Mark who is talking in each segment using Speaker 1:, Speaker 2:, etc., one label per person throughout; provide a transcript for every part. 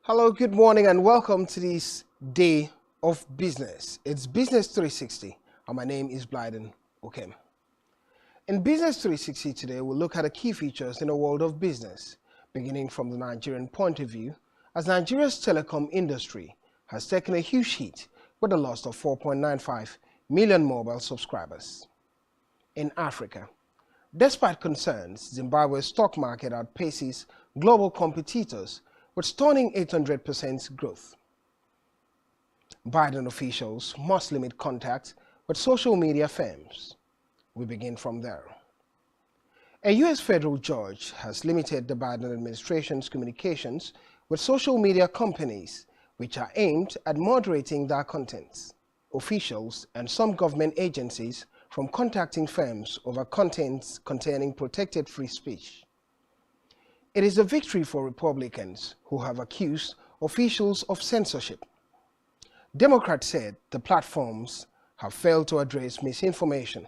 Speaker 1: Hello, good morning, and welcome to this day of business. It's Business 360, and my name is Blyden Okem. In Business 360 today, we'll look at the key features in the world of business, beginning from the Nigerian point of view, as Nigeria's telecom industry has taken a huge hit with the loss of 4.95 million mobile subscribers. In Africa, despite concerns, Zimbabwe's stock market outpaces global competitors with stunning 800% growth. Biden officials must limit contact with social media firms. We begin from there. A U.S. federal judge has limited the Biden administration's communications with social media companies, which are aimed at moderating their contents. Officials and some government agencies from contacting firms over contents containing protected free speech. It is a victory for Republicans who have accused officials of censorship. Democrats said the platforms have failed to address misinformation.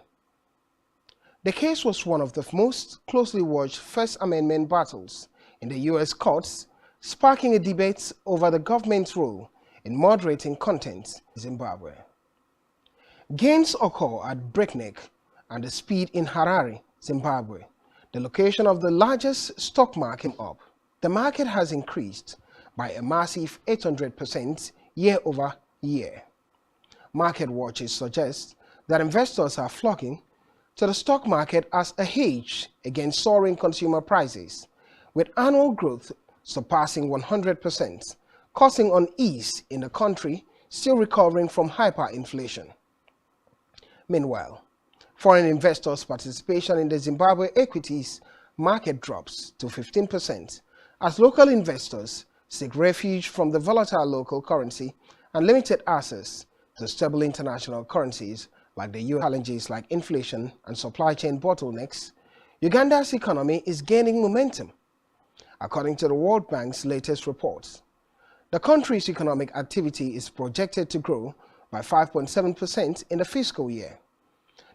Speaker 1: The case was one of the most closely watched First Amendment battles in the U.S. courts, sparking a debate over the government's role in moderating content in Zimbabwe. Gains occur at breakneck and the speed in Harare, Zimbabwe, the location of the largest stock market up. The market has increased by a massive 800% year over year. Market watchers suggest that investors are flocking to the stock market as a hedge against soaring consumer prices, with annual growth surpassing 100%, causing unease in the country still recovering from hyperinflation. Meanwhile, foreign investors' participation in the Zimbabwe equities market drops to 15% as local investors seek refuge from the volatile local currency and limited access to stable international currencies like the US. Challenges like inflation and supply chain bottlenecks. Uganda's economy is gaining momentum. According to the World Bank's latest reports, the country's economic activity is projected to grow by 5.7% in the fiscal year.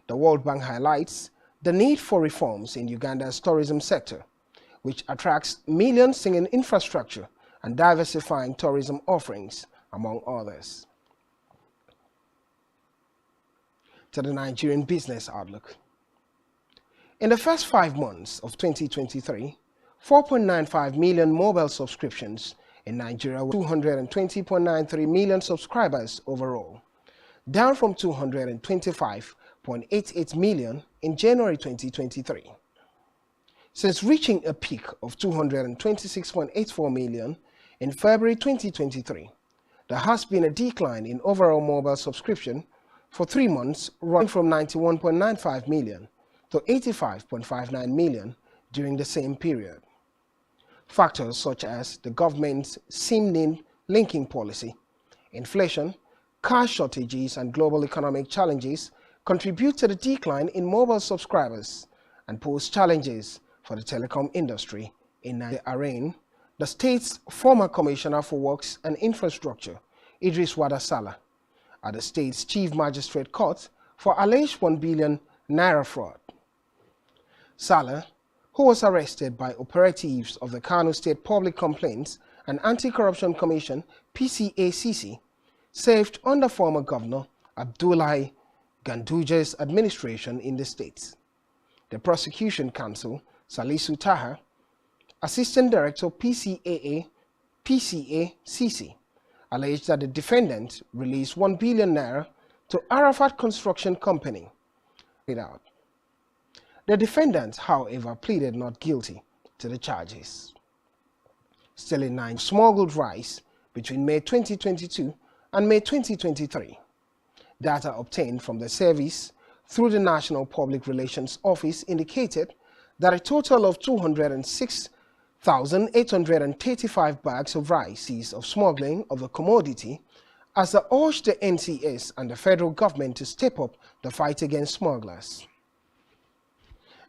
Speaker 1: The World Bank highlights the need for reforms in Uganda's tourism sector, which attracts millions in infrastructure and diversifying tourism offerings, among others. To the Nigerian business outlook. In the first 5 months of 2023, 4.95 million mobile subscriptions in Nigeria were 220.93 million subscribers overall, down from 225.88 million in January 2023. Since reaching a peak of 226.84 million in February 2023, there has been a decline in overall mobile subscription for 3 months, running from 91.95 million to 85.59 million during the same period. Factors such as the government's SIM linking policy, inflation, car shortages, and global economic challenges contribute to the decline in mobile subscribers and pose challenges for the telecom industry in Nigeria. The state's former Commissioner for Works and Infrastructure, Idris Wada Sallah, at the state's Chief Magistrate Court for alleged 1 billion naira fraud. Sallah, who was arrested by operatives of the Kano State Public Complaints and Anti-Corruption Commission (PCACC), served under former Governor Abdullahi Ganduja's administration in the state. The Prosecution Counsel, Salisu Taha, Assistant Director PCACC, alleged that the defendant released 1 billion naira to Arafat Construction Company. The defendant, however, pleaded not guilty to the charges. Still in line, smuggled rice between May 2022 and May 2023. Data obtained from the service through the National Public Relations Office indicated that a total of 206,835 bags of rice of smuggling of the commodity, as they urged the NCS and the federal government to step up the fight against smugglers.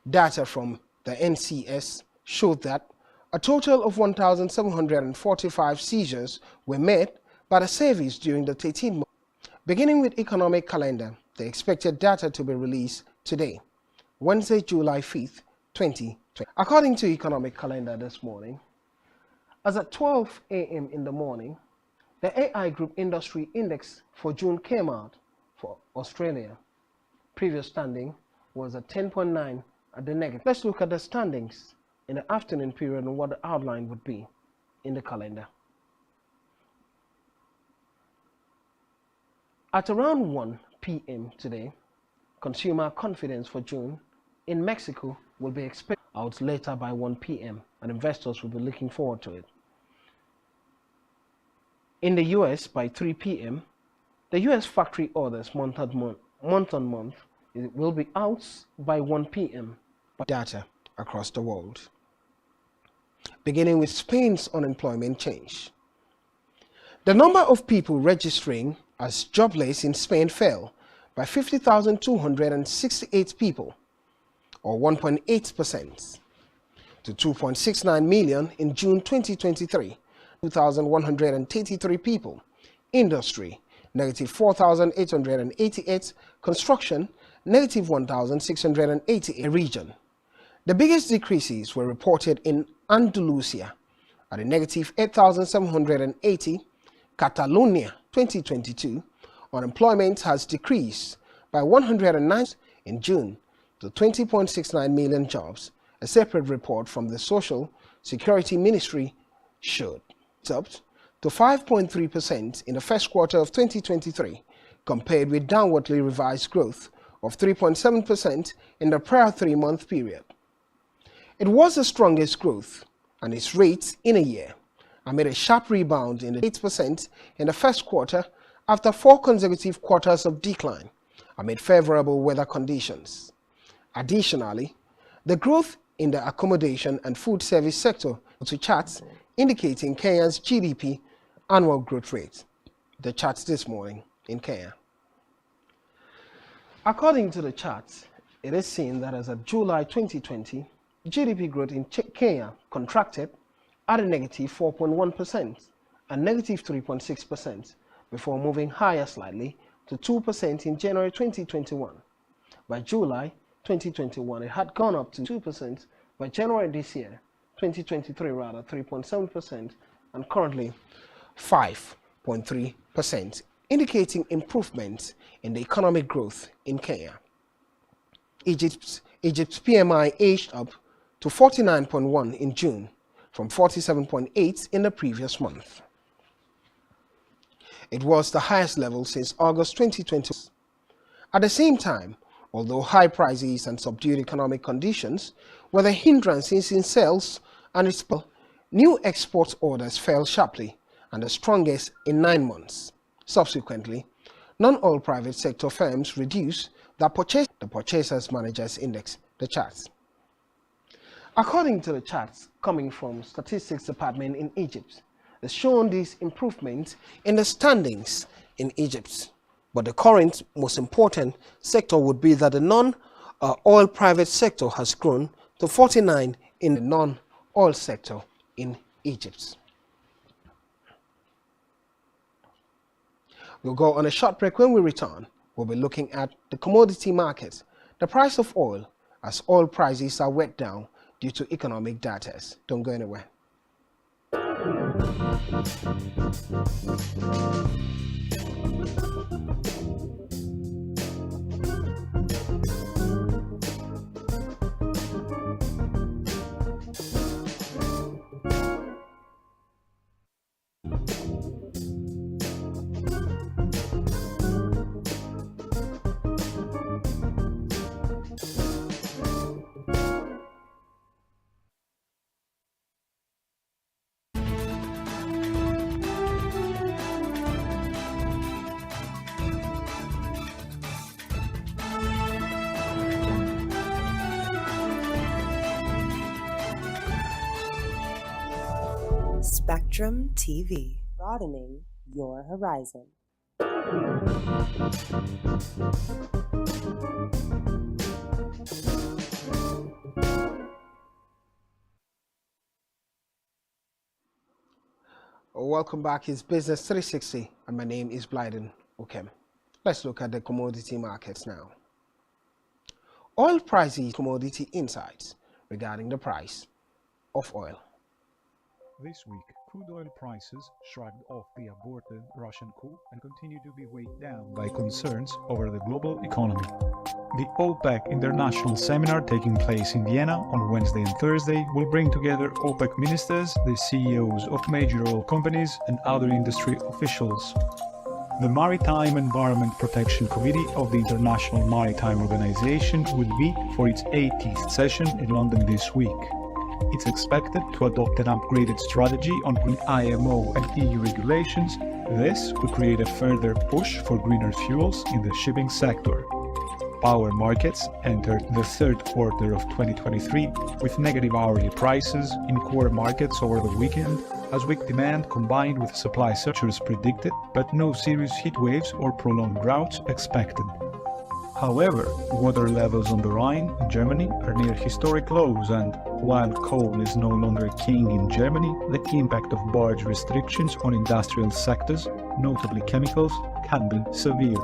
Speaker 1: Data from the NCS showed that a total of 1,745 seizures were made by the service during the 13 months. Beginning with economic calendar, the expected data to be released today, Wednesday, July 5th, 2020. According to economic calendar this morning, As at 12 a.m. in the morning, the AI Group Industry Index for June came out for Australia. Previous standing was at 10.9 at the negative. Let's look at the standings in the afternoon period and what the outline would be in the calendar. At around 1 p.m. today, consumer confidence for June in Mexico will be expected out later by 1 p.m. and investors will be looking forward to it. In the US by 3 p.m., the US factory orders month on month will be out by 1 p.m. Data across the world. Beginning with Spain's unemployment change. The number of people registering as jobless in Spain fell by 50,268 people, or 1.8%, to 2.69 million in June 2023, 2,133 people. Industry, negative 4,888, construction, negative 1,688 region. The biggest decreases were reported in Andalusia at a negative 8,780, Catalonia 2022, unemployment has decreased by 109 in June to 20.69 million jobs. A separate report from the Social Security Ministry showed it's up to 5.3% in the first quarter of 2023, compared with downwardly revised growth of 3.7% in the prior 3-month period. It was the strongest growth and its rate in a year, amid a sharp rebound in the 8% in the first quarter after 4 consecutive quarters of decline amid favorable weather conditions. Additionally, the growth in the accommodation and food service sector to charts indicating Kenya's GDP annual growth rate. The charts this morning in Kenya. According to the charts, it is seen that as of July 2020, GDP growth in Kenya contracted at a negative 4.1% and negative 3.6% before moving higher slightly to 2% in January 2021. By July 2021, it had gone up to 2%. By January this year, 2023 rather, 3.7%, and currently 5.3%, indicating improvement in the economic growth in Kenya. Egypt's PMI edged up to 49.1 in June, from 47.8 in the previous month. It was the highest level since August 2020. At the same time, although high prices and subdued economic conditions were the hindrances in sales and new export orders fell sharply and the strongest in 9 months. Subsequently, non-oil private sector firms reduced the Purchasers Managers Index, the charts. According to the charts coming from Statistics Department in Egypt, has shown this improvement in the standings in Egypt. But the current most important sector would be that the non-oil private sector has grown to 49 in the non-oil sector in Egypt. We'll go on a short break. When we return, we'll be looking at the commodity market, the price of oil, as oil prices are wet down due to economic data. Don't go anywhere.
Speaker 2: Spectrum TV, broadening your horizon.
Speaker 1: Welcome back. It's Business 360 and my name is Blyden Okem. Let's look at the commodity markets now. Oil prices, commodity insights regarding the price of oil.
Speaker 3: This week, crude oil prices shrugged off the aborted Russian coup and continue to be weighed down by concerns over the global economy. The OPEC International Seminar taking place in Vienna on Wednesday and Thursday will bring together OPEC ministers, the CEOs of major oil companies, and other industry officials. The Maritime Environment Protection Committee of the International Maritime Organization will meet for its 80th session in London this week. It's expected to adopt an upgraded strategy on green IMO and EU regulations. This could create a further push for greener fuels in the shipping sector. Power markets entered the third quarter of 2023 with negative hourly prices in core markets over the weekend, as weak demand combined with supply surges predicted, but no serious heat waves or prolonged droughts expected. However, water levels on the Rhine in Germany are near historic lows, and while coal is no longer king in Germany, the impact of barge restrictions on industrial sectors, notably chemicals, can be severe.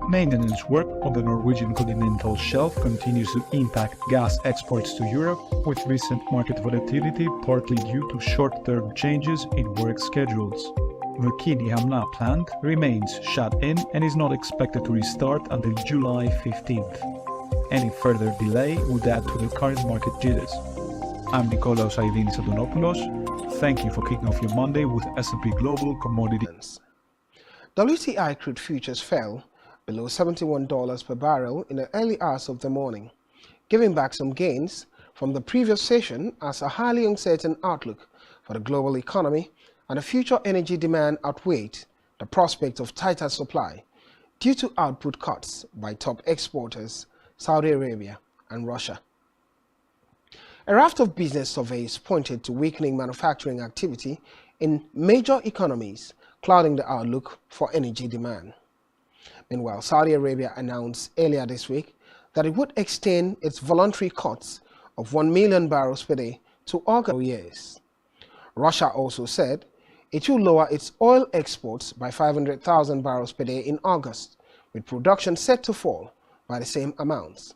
Speaker 3: Maintenance work on the Norwegian continental shelf continues to impact gas exports to Europe, with recent market volatility partly due to short-term changes in work schedules. The Kini Hamna plant remains shut in and is not expected to restart until July 15th. Any further delay would add to the current market jitters. I'm Nikolaos Aidinis Adonopoulos. Thank you for kicking off your Monday with S&P Global Commodities.
Speaker 1: WTI crude futures fell below $71 per barrel in the early hours of the morning, giving back some gains from the previous session as a highly uncertain outlook for the global economy and the future energy demand outweighed the prospect of tighter supply due to output cuts by top exporters Saudi Arabia and Russia. A raft of business surveys pointed to weakening manufacturing activity in major economies, clouding the outlook for energy demand. Meanwhile, Saudi Arabia announced earlier this week that it would extend its voluntary cuts of 1 million barrels per day to August years. Russia also said it will lower its oil exports by 500,000 barrels per day in August, with production set to fall by the same amounts.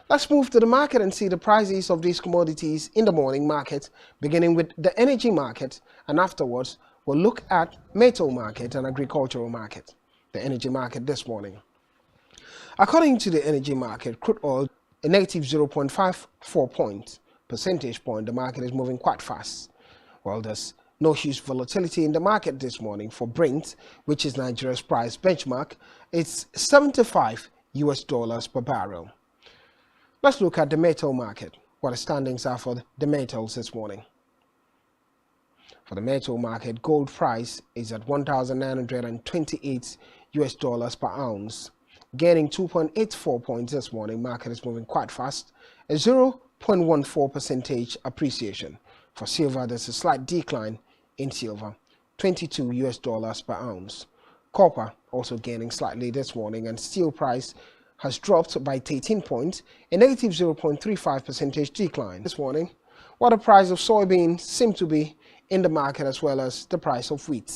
Speaker 1: Let's move to the market and see the prices of these commodities in the morning market, beginning with the energy market, and afterwards we'll look at metal market and agricultural market. The energy market this morning. According to the energy market, crude oil a negative 0.54 percentage point. The market is moving quite fast. Well, there's no huge volatility in the market this morning for Brent, which is Nigeria's price benchmark. It's $75 per barrel. Let's look at the metal market, what the standings are for the metals this morning. For the metal market, gold price is at $1,928 per ounce, gaining 2.84 points this morning. Market is moving quite fast, a 0.14% appreciation. For silver, there's a slight decline in silver, $22 per ounce. Copper also gaining slightly this morning, and steel price has dropped by 13 points, a negative 0.35% decline this morning, while the price of soybeans seem to be in the market as well as the price of wheat.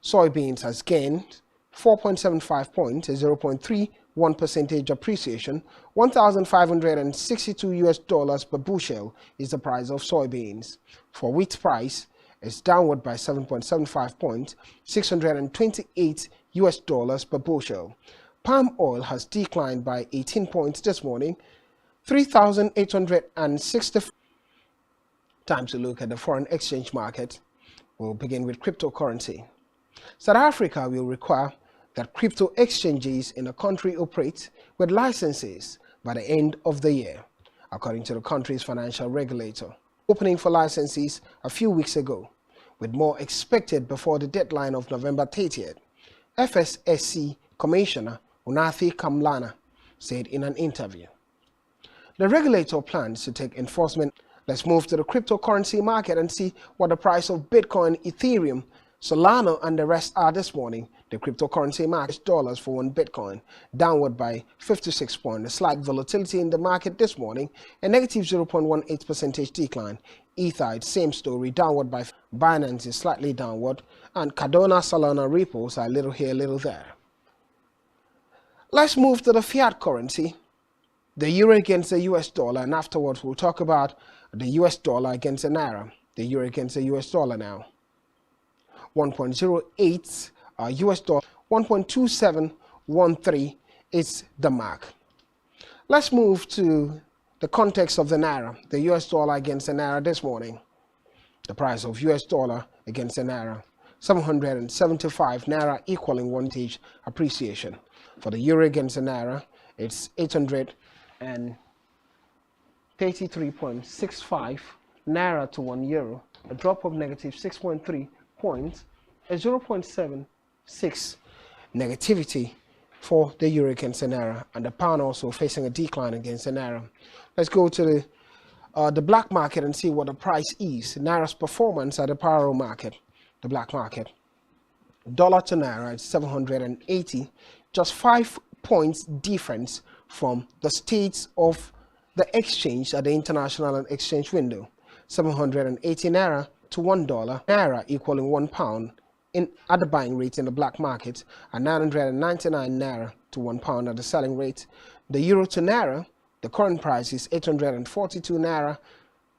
Speaker 1: Soybeans has gained 4.75 points, a 0.31% appreciation. $1,562 per bushel is the price of soybeans. For wheat price, it's downward by 7.75 points, $628 per bushel. Palm oil has declined by 18 points this morning, 3,860. Time to look at the foreign exchange market. We'll begin with cryptocurrency. South Africa will require that crypto exchanges in the country operate with licenses by the end of the year, according to the country's financial regulator. Opening for licenses a few weeks ago, with more expected before the deadline of November 30th, FSSC Commissioner Unathi Kamlana said in an interview. The regulator plans to take enforcement. Let's move to the cryptocurrency market and see what the price of Bitcoin, Ethereum, Solana and the rest are this morning. The cryptocurrency market dollars for one Bitcoin, downward by 56 points. A slight volatility in the market this morning, a negative 0.18% decline. Ether, same story, downward by Binance is slightly downward, and Cardano, Solana repos are a little here, little there. Let's move to the fiat currency, the euro against the US dollar, and afterwards we'll talk about the US dollar against the naira. the euro against the US dollar now. 1.08 US dollar, 1.2713 is the mark. Let's move to the context of the naira, the US dollar against the naira this morning. The price of US dollar against the naira, 775 naira, equaling 1 DTH appreciation. For the euro against the naira, it's 833.65 naira to 1 euro, a drop of negative 6.3 points, a 0.76 negativity for the euro against the naira, and the pound also facing a decline against the naira. Let's go to the black market and see what the price is. Naira's performance at the parallel market, the black market. Dollar to naira is 780, just 5 points difference from the states of the exchange at the international exchange window. 780 naira to $1, naira equaling £1 at the buying rate in the black market, and 999 naira to £1 at the selling rate. The euro to naira, the current price is 842 naira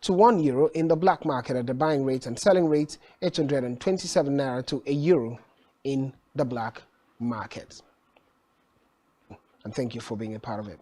Speaker 1: to 1 euro in the black market at the buying rate, and selling rate 827 naira to a euro in the black market. And thank you for being a part of it.